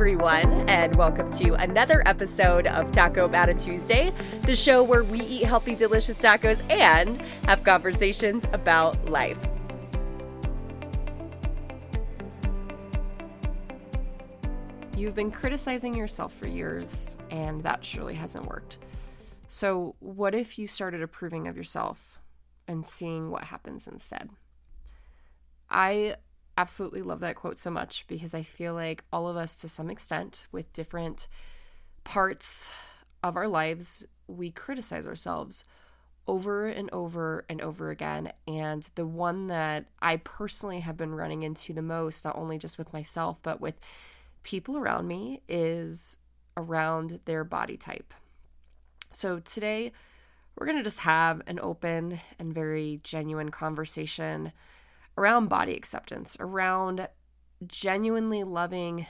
everyone, and welcome to another episode of Taco Matta Tuesday, the show where we eat healthy, delicious tacos and have conversations about life. You've been criticizing yourself for years, and that surely hasn't worked. So what if you started approving of yourself and seeing what happens instead? I absolutely love that quote so much because I feel like all of us, to some extent, with different parts of our lives, we criticize ourselves over and over and over again. And the one that I personally have been running into the most, not only just with myself, but with people around me, is around their body type. So today, we're going to just have an open and very genuine conversation around body acceptance, around genuinely loving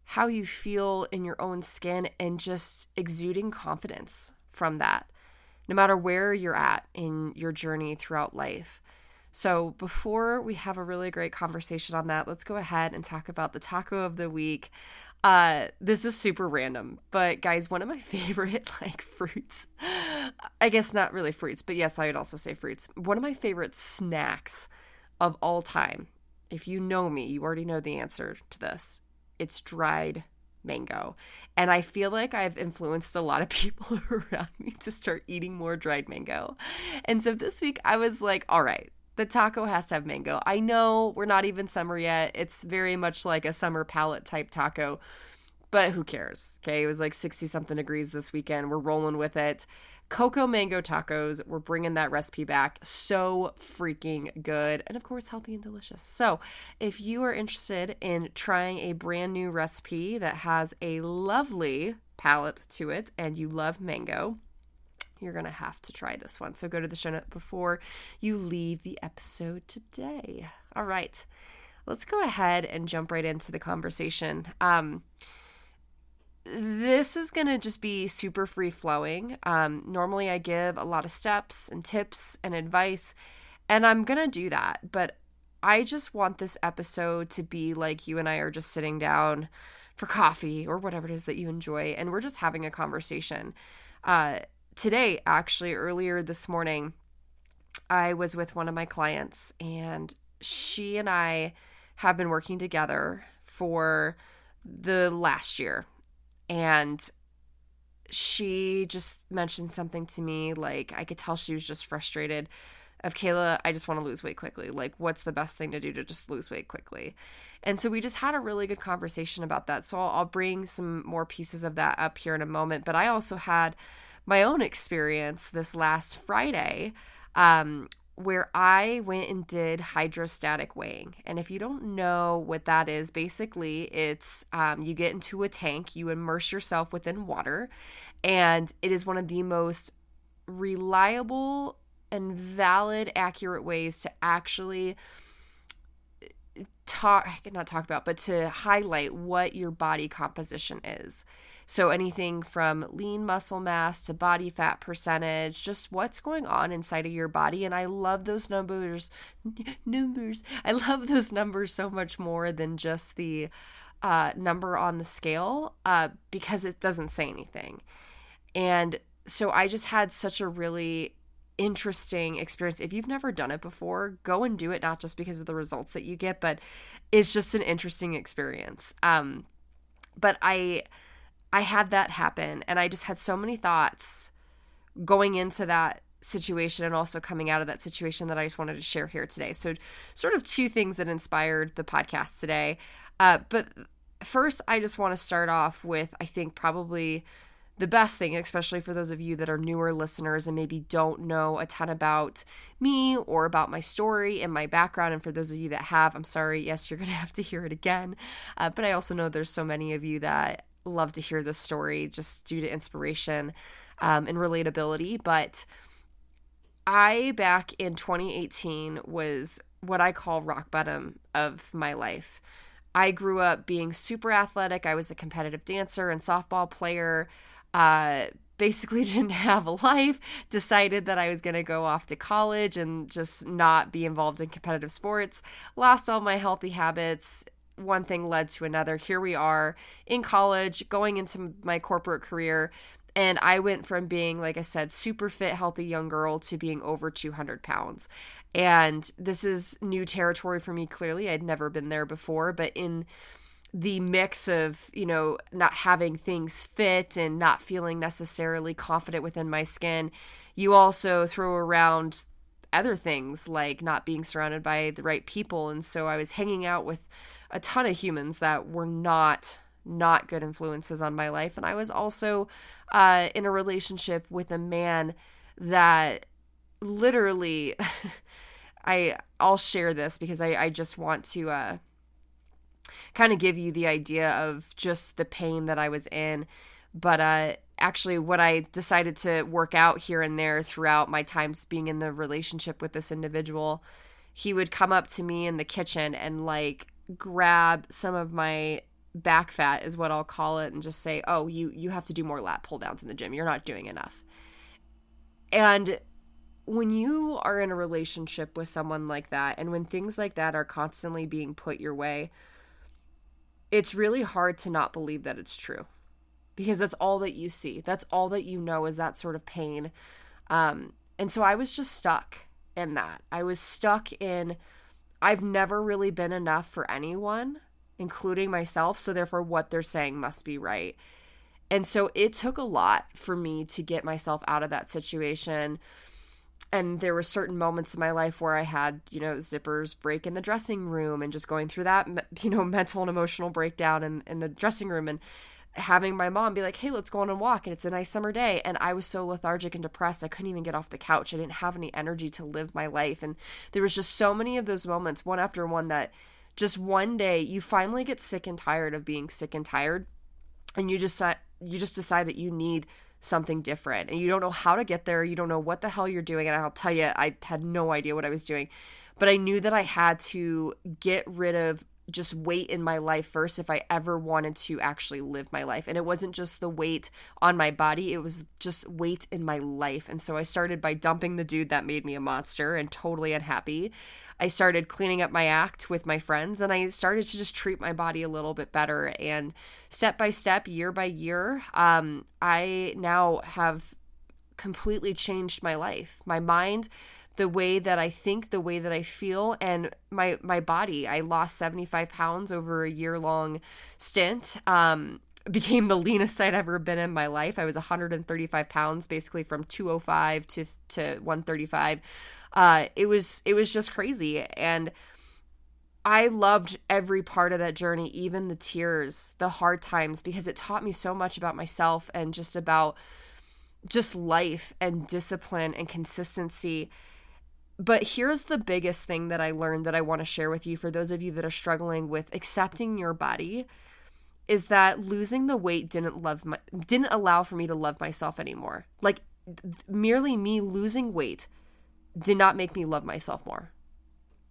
how you feel in your own skin and just exuding confidence from that, no matter where you're at in your journey throughout life. So before we have a really great conversation on that, let's go ahead and talk about the taco of the week. This is super random, but guys, one of my favorite fruits, I guess not really fruits, but yes, I would also say fruits. One of my favorite snacks of all time, if you know me, you already know the answer to this. It's dried mango. And I feel like I've influenced a lot of people around me to start eating more dried mango. And so this week I was like, all right, the taco has to have mango. I know we're not even summer yet. It's very much like a summer palate type taco, but who cares? Okay, it was like 60 something degrees this weekend. We're rolling with it. Cocoa mango tacos, we're bringing that recipe back. So freaking good. And of course, healthy and delicious. So if you are interested in trying a brand new recipe that has a lovely palate to it and you love mango, you're going to have to try this one. So go to the show notes before you leave the episode today. All right, let's go ahead and jump right into the conversation. This is going to just be super free flowing. Normally I give a lot of steps and tips and advice, and I'm going to do that. But I just want this episode to be like you and I are just sitting down for coffee or whatever it is that you enjoy, and we're just having a conversation. Today, actually, earlier this morning, I was with one of my clients, and she and I have been working together for the last year. And she just mentioned something to me, like I could tell she was just frustrated of, Kayla, I just want to lose weight quickly. Like, what's the best thing to do to just lose weight quickly? And so we just had a really good conversation about that. So I'll bring some more pieces of that up here in a moment. But I also had my own experience this last Friday, where I went and did hydrostatic weighing. And if you don't know what that is, basically it's you get into a tank, you immerse yourself within water, and it is one of the most reliable and valid, accurate ways to actually to highlight what your body composition is. So anything from lean muscle mass to body fat percentage, just what's going on inside of your body. And I love those numbers. I love those numbers so much more than just the number on the scale, because it doesn't say anything. And so I just had such a really interesting experience. If you've never done it before, go and do it, not just because of the results that you get, but it's just an interesting experience. But I had that happen, and I just had so many thoughts going into that situation and also coming out of that situation that I just wanted to share here today. So sort of two things that inspired the podcast today. But first, I just want to start off with, I think, probably the best thing, especially for those of you that are newer listeners and maybe don't know a ton about me or about my story and my background. And for those of you that have, I'm sorry, yes, you're going to have to hear it again. But I also know there's so many of you that love to hear this story just due to inspiration and relatability. But I, back in 2018, was what I call rock bottom of my life. I grew up being super athletic. I was a competitive dancer and softball player. Basically didn't have a life, decided that I was going to go off to college and just not be involved in competitive sports, lost all my healthy habits, one thing led to another. Here we are in college, going into my corporate career. And I went from being, like I said, super fit, healthy young girl to being over 200 pounds. And this is new territory for me, clearly. I'd never been there before, but in the mix of, not having things fit and not feeling necessarily confident within my skin, you also throw around other things like not being surrounded by the right people. And so I was hanging out with a ton of humans that were not good influences on my life. And I was also in a relationship with a man that literally, I'll share this because I just want to kind of give you the idea of just the pain that I was in. But actually what I decided to work out here and there throughout my times being in the relationship with this individual, he would come up to me in the kitchen and like grab some of my back fat is what I'll call it, and just say, oh, you have to do more lat pull downs in the gym. You're not doing enough. And when you are in a relationship with someone like that, and when things like that are constantly being put your way, it's really hard to not believe that it's true, because that's all that you see. That's all that you know is that sort of pain. And so I was just stuck in that. I was stuck in, I've never really been enough for anyone, including myself, so therefore what they're saying must be right. And so it took a lot for me to get myself out of that situation. And there were certain moments in my life where I had, zippers break in the dressing room, and just going through that, mental and emotional breakdown in the dressing room, and having my mom be like, hey, let's go on a walk. And it's a nice summer day. And I was so lethargic and depressed. I couldn't even get off the couch. I didn't have any energy to live my life. And there was just so many of those moments, one after one, that just one day you finally get sick and tired of being sick and tired. And you just decide that you need something different, and you don't know how to get there. You don't know what the hell you're doing. And I'll tell you, I had no idea what I was doing, but I knew that I had to get rid of just weight in my life first if I ever wanted to actually live my life. And it wasn't just the weight on my body, it was just weight in my life. And so I started by dumping the dude that made me a monster and totally unhappy. I started cleaning up my act with my friends, and I started to just treat my body a little bit better. And step by step, year by year, I now have completely changed my life, my mind, the way that I think, the way that I feel, and my body. I lost 75 pounds over a year-long stint. Became the leanest I'd ever been in my life. I was 135 pounds, basically from 205 to 135. It was just crazy. And I loved every part of that journey, even the tears, the hard times, because it taught me so much about myself and just about just life and discipline and consistency. But here's the biggest thing that I learned that I want to share with you for those of you that are struggling with accepting your body, is that losing the weight didn't allow for me to love myself anymore. Like, merely me losing weight did not make me love myself more.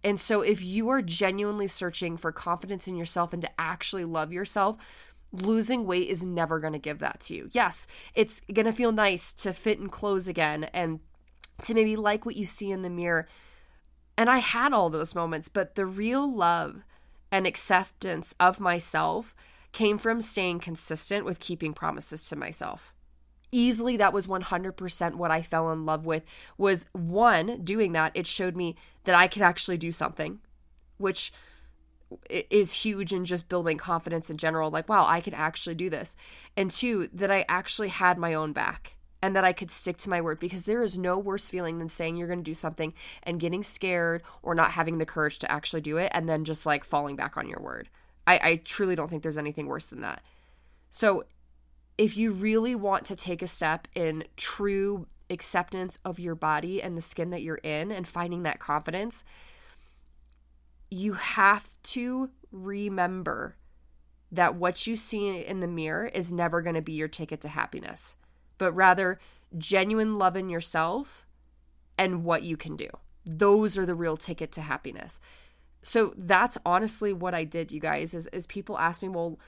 And so if you are genuinely searching for confidence in yourself and to actually love yourself, losing weight is never going to give that to you. Yes, it's going to feel nice to fit in clothes again and to maybe like what you see in the mirror. And I had all those moments, but the real love and acceptance of myself came from staying consistent with keeping promises to myself. Easily, that was 100% what I fell in love with, was one, doing that. It showed me that I could actually do something, which is huge in just building confidence in general. Like, wow, I could actually do this. And two, that I actually had my own back and that I could stick to my word, because there is no worse feeling than saying you're going to do something and getting scared or not having the courage to actually do it and then just like falling back on your word. I truly don't think there's anything worse than that. So if you really want to take a step in true acceptance of your body and the skin that you're in and finding that confidence, you have to remember that what you see in the mirror is never going to be your ticket to happiness, but rather genuine love in yourself and what you can do. Those are the real ticket to happiness. So that's honestly what I did, you guys, is people ask me, well,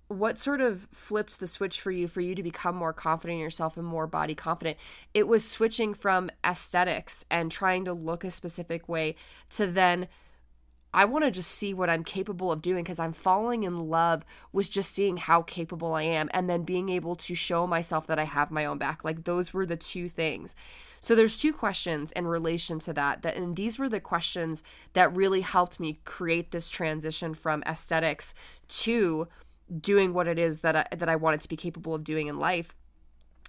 what sort of flipped the switch for you to become more confident in yourself and more body confident? It was switching from aesthetics and trying to look a specific way to then I want to just see what I'm capable of doing, because I'm falling in love with just seeing how capable I am, and then being able to show myself that I have my own back. Like, those were the two things. So there's two questions in relation to that, and these were the questions that really helped me create this transition from aesthetics to doing what it is that I wanted to be capable of doing in life.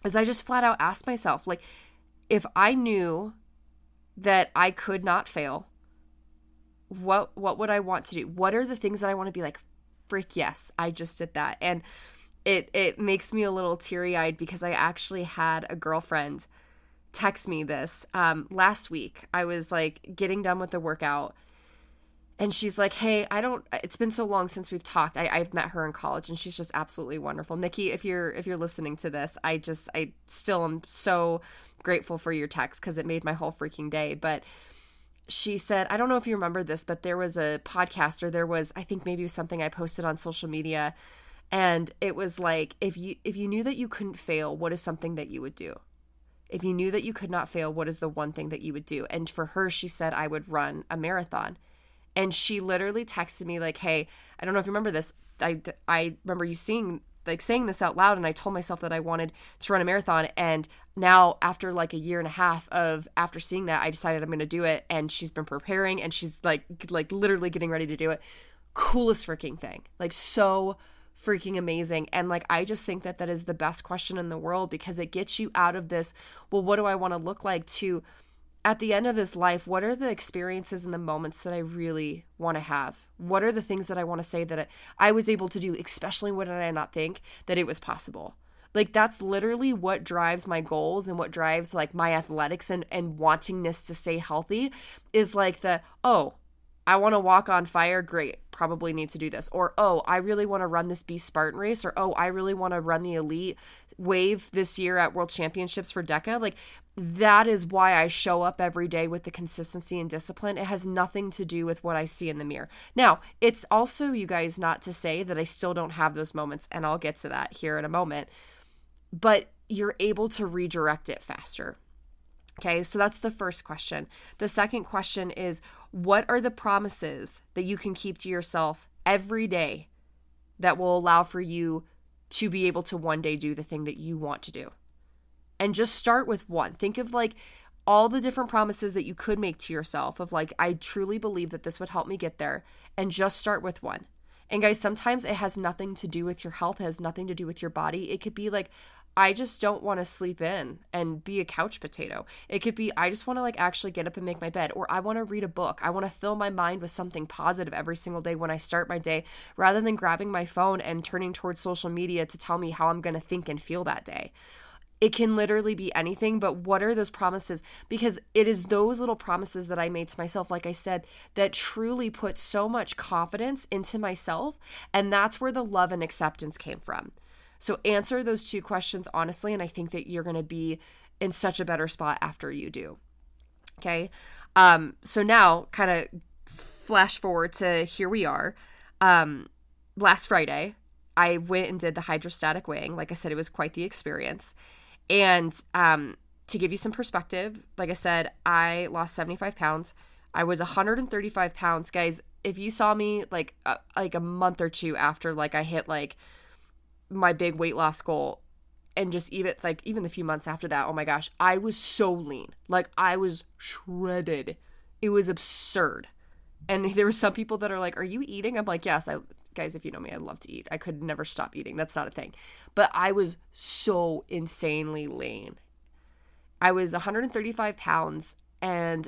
Is I just flat out asked myself, like, if I knew that I could not fail, what would I want to do? What are the things that I want to be like, frick yes, I just did that. And it makes me a little teary-eyed, because I actually had a girlfriend text me this last week. I was like getting done with the workout, and she's like, hey, it's been so long since we've talked. I've met her in college, and she's just absolutely wonderful. Nikki, if you're listening to this, I still am so grateful for your text, because it made my whole freaking day. But she said, I don't know if you remember this, but there was a podcast, or there was, I think maybe it was something I posted on social media, and it was like, if you knew that you couldn't fail, what is something that you would do? If you knew that you could not fail, what is the one thing that you would do? And for her, she said, I would run a marathon. And she literally texted me like, hey, I don't know if you remember this. I remember you saying this out loud, and I told myself that I wanted to run a marathon. And now, after like a year and a half after seeing that, I decided I'm going to do it. And she's been preparing, and she's like literally getting ready to do it. Coolest freaking thing. Like, so freaking amazing. And like, I just think that is the best question in the world, because it gets you out of this, well, what do I want to look like, to at the end of this life, what are the experiences and the moments that I really want to have? What are the things that I want to say that I was able to do, especially when I not think that it was possible? Like, that's literally what drives my goals, and what drives like my athletics and wantingness to stay healthy, is like I want to walk on fire. Great. Probably need to do this. Or, I really want to run this Beast Spartan race. Or, I really want to run the elite wave this year at World Championships for DECA. Like, that is why I show up every day with the consistency and discipline. It has nothing to do with what I see in the mirror. Now, it's also, you guys, not to say that I still don't have those moments, and I'll get to that here in a moment, but you're able to redirect it faster. Okay, so that's the first question. The second question is, what are the promises that you can keep to yourself every day that will allow for you to be able to one day do the thing that you want to do? And just start with one. Think of like all the different promises that you could make to yourself of like, I truly believe that this would help me get there, and just start with one. And guys, sometimes it has nothing to do with your health. It has nothing to do with your body. It could be like, I just don't want to sleep in and be a couch potato. It could be, I just want to like actually get up and make my bed, or I want to read a book. I want to fill my mind with something positive every single day when I start my day, rather than grabbing my phone and turning towards social media to tell me how I'm going to think and feel that day. It can literally be anything, but what are those promises? Because it is those little promises that I made to myself, like I said, that truly put so much confidence into myself. And that's where the love and acceptance came from. So answer those two questions honestly, and I think that you're going to be in such a better spot after you do. Okay. So now kind of flash forward to here we are. Last Friday, I went and did the hydrostatic weighing. Like I said, it was quite the experience. And to give you some perspective, like I said, I lost 75 pounds. I was 135 pounds. Guys, if you saw me like a month or two after like I hit like my big weight loss goal, and just even the few months after that, oh my gosh, I was so lean. Like, I was shredded. It was absurd. And there were some people that are like, are you eating? I'm like, yes, guys, if you know me, I love to eat. I could never stop eating. That's not a thing. But I was so insanely lean. I was 135 pounds and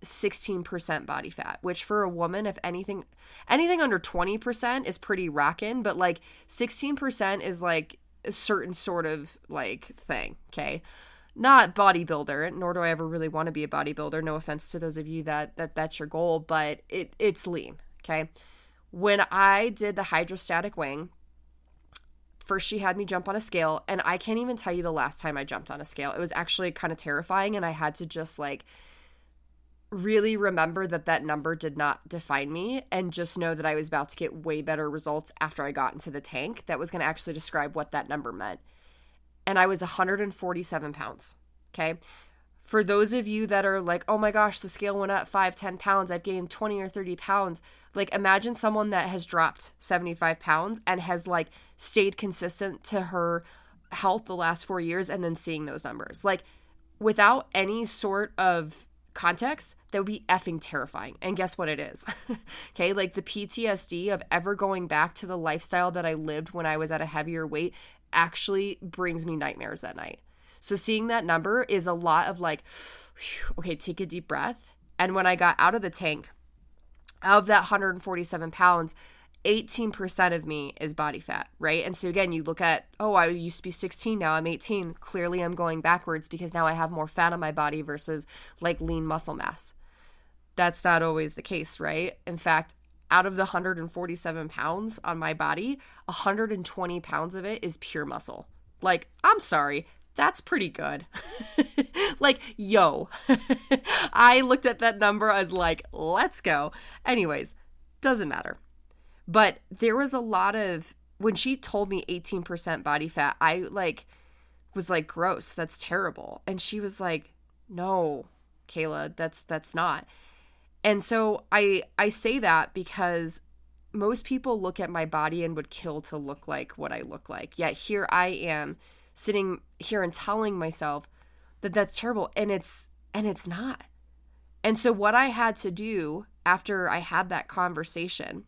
16% body fat, which for a woman, if anything under 20% is pretty rockin', but like 16% is like a certain sort of like thing. Okay. Not bodybuilder, nor do I ever really want to be a bodybuilder. No offense to those of you that's your goal, but it's lean. Okay. When I did the hydrostatic weighing, first she had me jump on a scale, and I can't even tell you the last time I jumped on a scale. It was actually kind of terrifying, and I had to just like really remember that number did not define me, and just know that I was about to get way better results after I got into the tank that was going to actually describe what that number meant. And I was 147 pounds. Okay. For those of you that are like, oh my gosh, the scale went up 5-10 pounds, I've gained 20 or 30 pounds. Like, imagine someone that has dropped 75 pounds and has like stayed consistent to her health the last 4 years and then seeing those numbers. Like, without any sort of context, that would be effing terrifying. And guess what it is? Okay, like the PTSD of ever going back to the lifestyle that I lived when I was at a heavier weight actually brings me nightmares at night. So seeing that number is a lot of like, okay, take a deep breath. And when I got out of the tank, of that 147 pounds, 18% of me is body fat, right? And so again, you look at, oh, I used to be 16, now I'm 18. Clearly I'm going backwards because now I have more fat on my body versus like lean muscle mass. That's not always the case, right? In fact, out of the 147 pounds on my body, 120 pounds of it is pure muscle. Like, I'm sorry, that's pretty good. Like, yo. I looked at that number as like, let's go. Anyways, doesn't matter. But there was a lot of, when she told me 18% body fat, I like was like, gross, that's terrible. And she was like, no, Kayla, that's not. And so I say that because most people look at my body and would kill to look like what I look like. Yet here I am sitting here and telling myself that that's terrible, and it's not. And so what I had to do after I had that conversation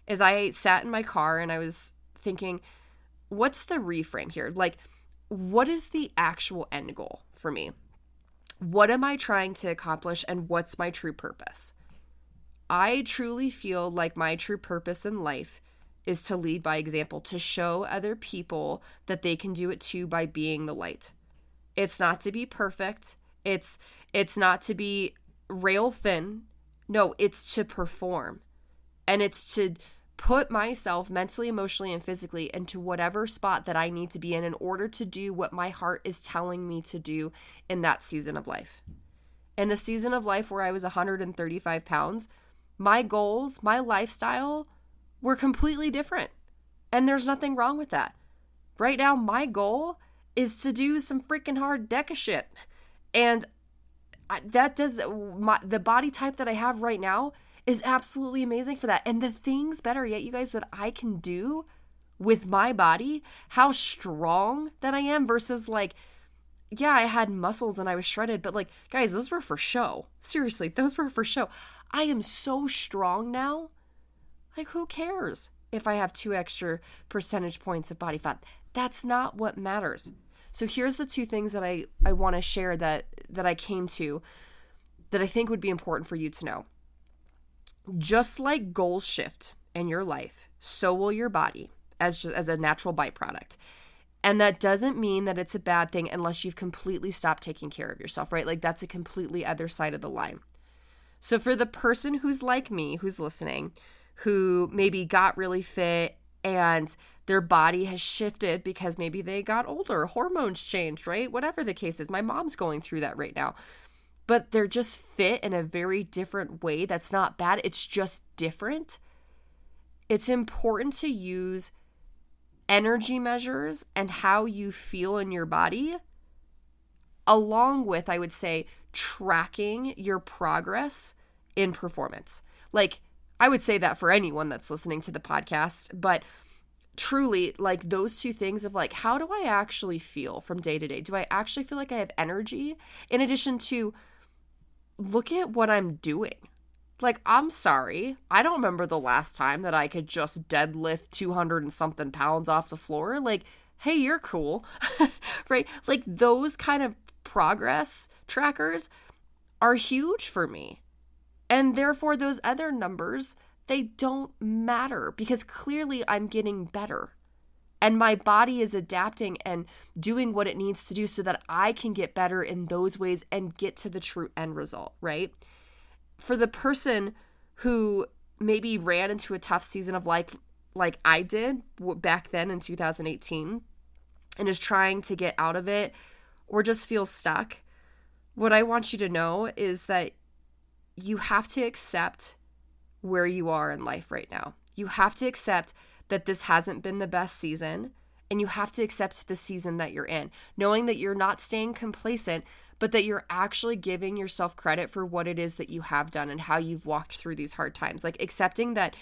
is I sat in my car and I was thinking, what's the reframe here? Like, what is the actual end goal for me? What am I trying to accomplish, and what's my true purpose? I truly feel like my true purpose in life is to lead by example, to show other people that they can do it too by being the light. It's not to be perfect. It's not to be rail thin. No, it's to perform. And it's to put myself mentally, emotionally, and physically into whatever spot that I need to be in order to do what my heart is telling me to do in that season of life. In the season of life where I was 135 pounds, my goals, my lifestyle were completely different. And there's nothing wrong with that. Right now, my goal is to do some freaking hard DECA shit. And the body type that I have right now is absolutely amazing for that. And the things, better yet, you guys, that I can do with my body, how strong that I am versus like, yeah, I had muscles and I was shredded, but like, guys, those were for show. Seriously, those were for show. I am so strong now. Like, who cares if I have 2 extra percentage points of body fat? That's not what matters. So here's the 2 things that I want to share that I came to that I think would be important for you to know. Just like goals shift in your life, so will your body as a natural byproduct. And that doesn't mean that it's a bad thing unless you've completely stopped taking care of yourself, right? Like, that's a completely other side of the line. So for the person who's like me, who's listening, who maybe got really fit and their body has shifted because maybe they got older, hormones changed, right? Whatever the case is. My mom's going through that right now. But they're just fit in a very different way. That's not bad. It's just different. It's important to use energy measures and how you feel in your body, along with, I would say, tracking your progress in performance. Like, I would say that for anyone that's listening to the podcast, but truly, like, those 2 things of like, how do I actually feel from day to day? Do I actually feel like I have energy? In addition to, look at what I'm doing. Like, I'm sorry, I don't remember the last time that I could just deadlift 200 and something pounds off the floor. Like, hey, you're cool, right? Like, those kind of progress trackers are huge for me. And therefore, those other numbers, they don't matter because clearly I'm getting better. And my body is adapting and doing what it needs to do so that I can get better in those ways and get to the true end result, right? For the person who maybe ran into a tough season of life like I did back then in 2018 and is trying to get out of it or just feels stuck, what I want you to know is that you have to accept where you are in life right now. You have to accept that this hasn't been the best season, and you have to accept the season that you're in, knowing that you're not staying complacent, but that you're actually giving yourself credit for what it is that you have done and how you've walked through these hard times. Like accepting that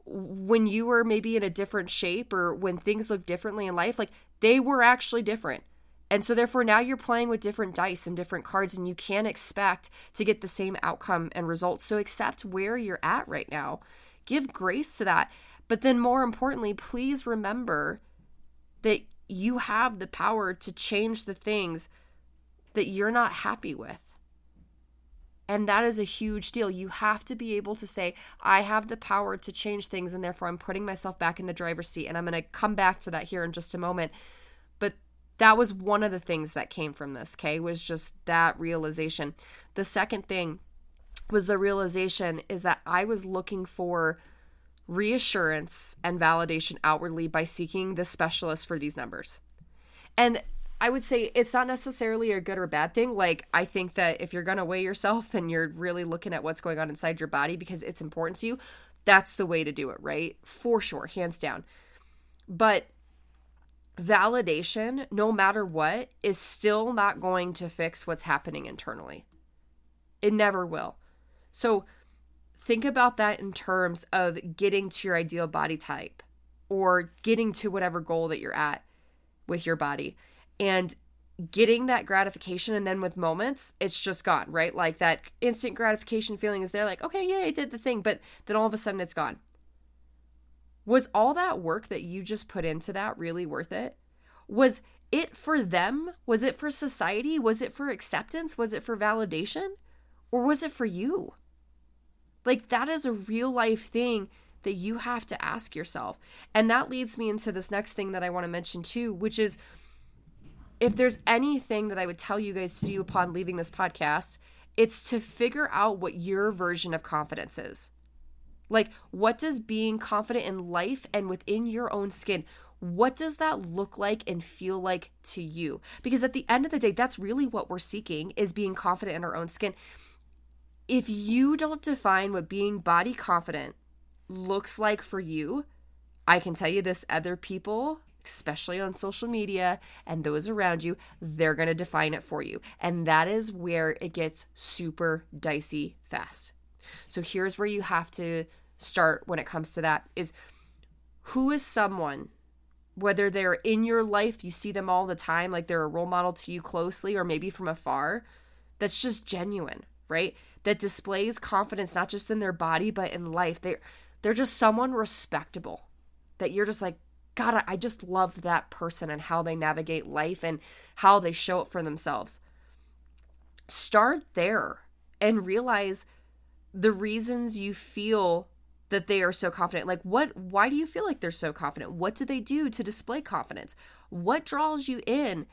when you were maybe in a different shape or when things look differently in life, like they were actually different. And so therefore now you're playing with different dice and different cards, and you can't expect to get the same outcome and results. So accept where you're at right now. Give grace to that. But then more importantly, please remember that you have the power to change the things that you're not happy with. And that is a huge deal. You have to be able to say, I have the power to change things, and therefore I'm putting myself back in the driver's seat. And I'm going to come back to that here in just a moment. But that was one of the things that came from this, okay, was just that realization. The second thing was the realization is that I was looking for reassurance and validation outwardly by seeking the specialist for these numbers. And I would say it's not necessarily a good or bad thing. Like, I think that if you're going to weigh yourself and you're really looking at what's going on inside your body because it's important to you, that's the way to do it, right? For sure, hands down. But validation, no matter what, is still not going to fix what's happening internally. It never will. So think about that in terms of getting to your ideal body type or getting to whatever goal that you're at with your body and getting that gratification. And then with moments, it's just gone, right? Like that instant gratification feeling is there, like, okay, yeah, I did the thing, but then all of a sudden it's gone. Was all that work that you just put into that really worth it? Was it for them? Was it for society? Was it for acceptance? Was it for validation? Or was it for you? Like, that is a real life thing that you have to ask yourself. And that leads me into this next thing that I want to mention too, which is if there's anything that I would tell you guys to do upon leaving this podcast, it's to figure out what your version of confidence is. Like, what does being confident in life and within your own skin, what does that look like and feel like to you? Because at the end of the day, that's really what we're seeking, is being confident in our own skin. If you don't define what being body confident looks like for you, I can tell you this, other people, especially on social media and those around you, they're going to define it for you. And that is where it gets super dicey fast. So here's where you have to start when it comes to that is, who is someone, whether they're in your life, you see them all the time, like they're a role model to you closely or maybe from afar, that's just genuine, right? That displays confidence, not just in their body, but in life. They're just someone respectable that you're just like, God, I just love that person and how they navigate life and how they show up for themselves. Start there and realize the reasons you feel that they are so confident. Like, why do you feel like they're so confident? What do they do to display confidence? What draws you in?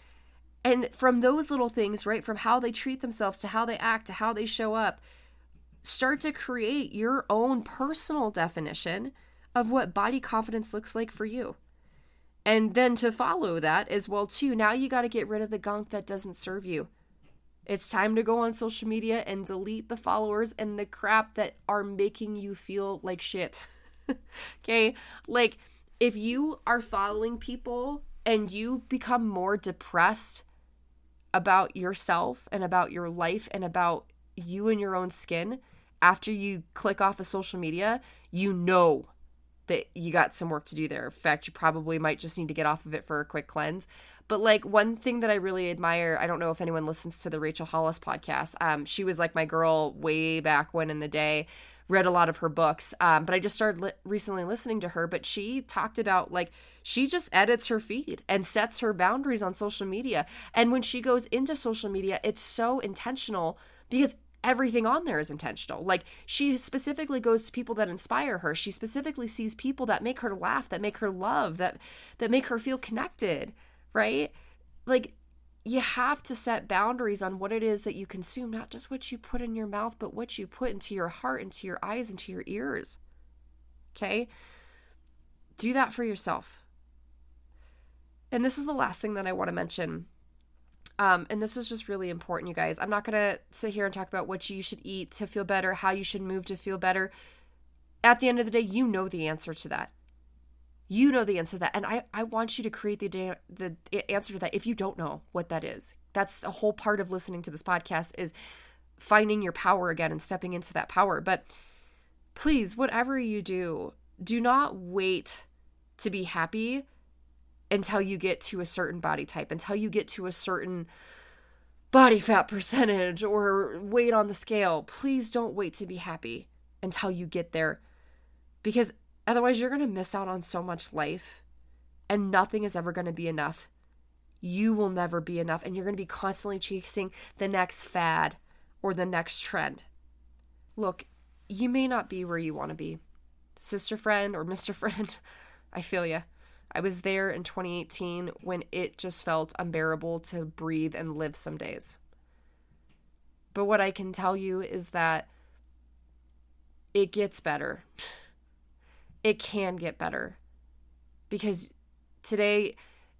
And from those little things, right, from how they treat themselves to how they act to how they show up, start to create your own personal definition of what body confidence looks like for you. And then to follow that as well too, now you got to get rid of the gunk that doesn't serve you. It's time to go on social media and delete the followers and the crap that are making you feel like shit. Okay? Like, if you are following people and you become more depressed about yourself and about your life and about you and your own skin after you click off of social media, you know that you got some work to do there. In fact, you probably might just need to get off of it for a quick cleanse. But like, one thing that I really admire, I don't know if anyone listens to the Rachel Hollis podcast. She was like my girl way back when in the day, read a lot of her books. But I just started recently listening to her, but she talked about like, she just edits her feed and sets her boundaries on social media. And when she goes into social media, it's so intentional because everything on there is intentional. Like, she specifically goes to people that inspire her. She specifically sees people that make her laugh, that make her love, that make her feel connected, right? Like, you have to set boundaries on what it is that you consume, not just what you put in your mouth, but what you put into your heart, into your eyes, into your ears. Okay? Do that for yourself. And this is the last thing that I want to mention. And this is just really important, you guys. I'm not going to sit here and talk about what you should eat to feel better, how you should move to feel better. At the end of the day, you know the answer to that. You know the answer to that. And I want you to create the answer to that if you don't know what that is. That's the whole part of listening to this podcast, is finding your power again and stepping into that power. But please, whatever you do, do not wait to be happy until you get to a certain body type, until you get to a certain body fat percentage or weight on the scale. Please don't wait to be happy until you get there, because otherwise you're going to miss out on so much life, and nothing is ever going to be enough. You will never be enough, and you're going to be constantly chasing the next fad or the next trend. Look, you may not be where you want to be. Sister friend or Mr. Friend, I feel ya. I was there in 2018 when it just felt unbearable to breathe and live some days. But what I can tell you is that it gets better. It can get better. Because today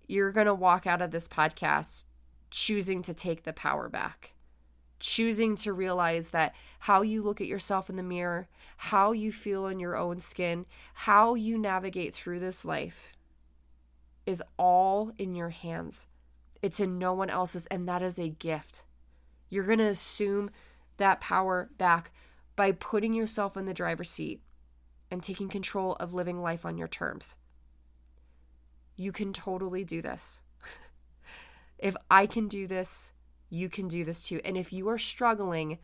you're going to walk out of this podcast choosing to take the power back. Choosing to realize that how you look at yourself in the mirror, how you feel in your own skin, how you navigate through this life is all in your hands. It's in no one else's, and that is a gift. You're going to assume that power back by putting yourself in the driver's seat and taking control of living life on your terms. You can totally do this. If I can do this, you can do this too. And if you are struggling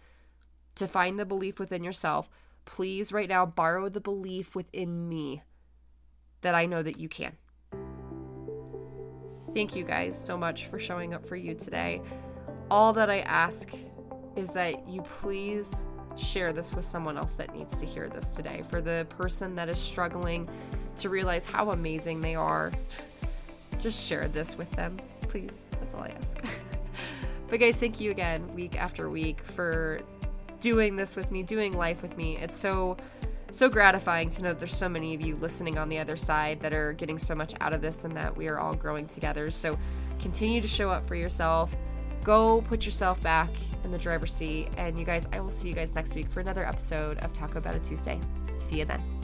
to find the belief within yourself, please right now borrow the belief within me that I know that you can. Thank you guys so much for showing up for you today. All that I ask is that you please share this with someone else that needs to hear this today. For the person that is struggling to realize how amazing they are, just share this with them, please. That's all I ask. But guys, thank you again, week after week, for doing this with me, doing life with me. It's so gratifying to know that there's so many of you listening on the other side that are getting so much out of this, and that we are all growing together. So continue to show up for yourself. Go put yourself back in the driver's seat. And you guys, I will see you guys next week for another episode of Taco Bell Tuesday. See you then.